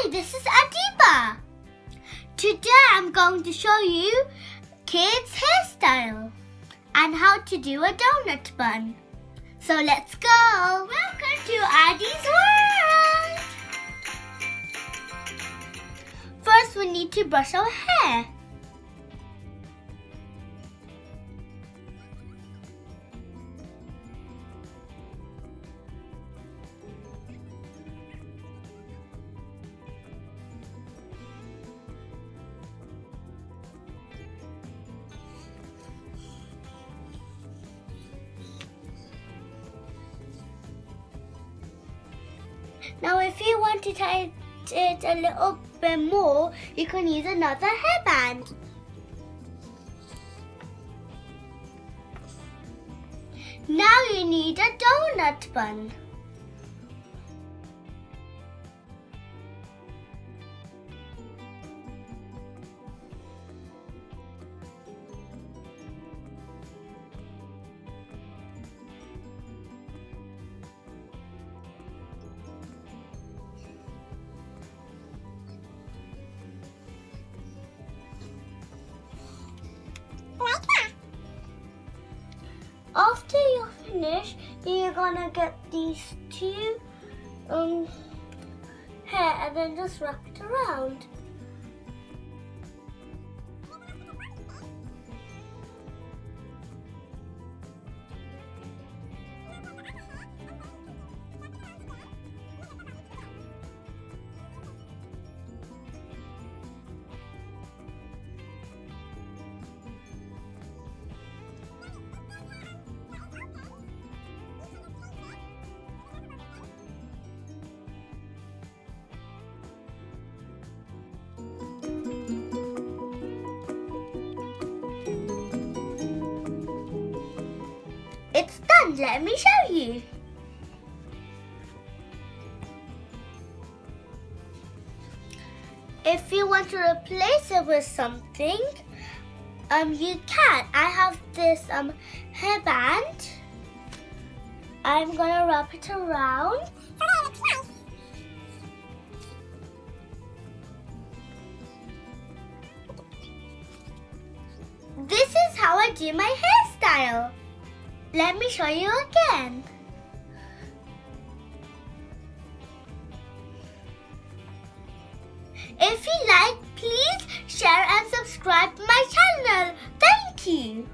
Hi, this is Adiba. Today I'm going to show you kids' hairstyle and how to do a donut bun. So let's go. Welcome to Adi's world. First we need to brush our hair. Now if you want to tie it a little bit more, you can use another hairband. Now you need a donut bun. After you're finished, you're gonna get these two hair and then just wrap it around. It's done. Let me show you. If you want to replace it with something, you can. I have this hairband. I'm gonna wrap it around. This is how I do my hairstyle. Let me show you again. If you like, please share and subscribe my channel. Thank you.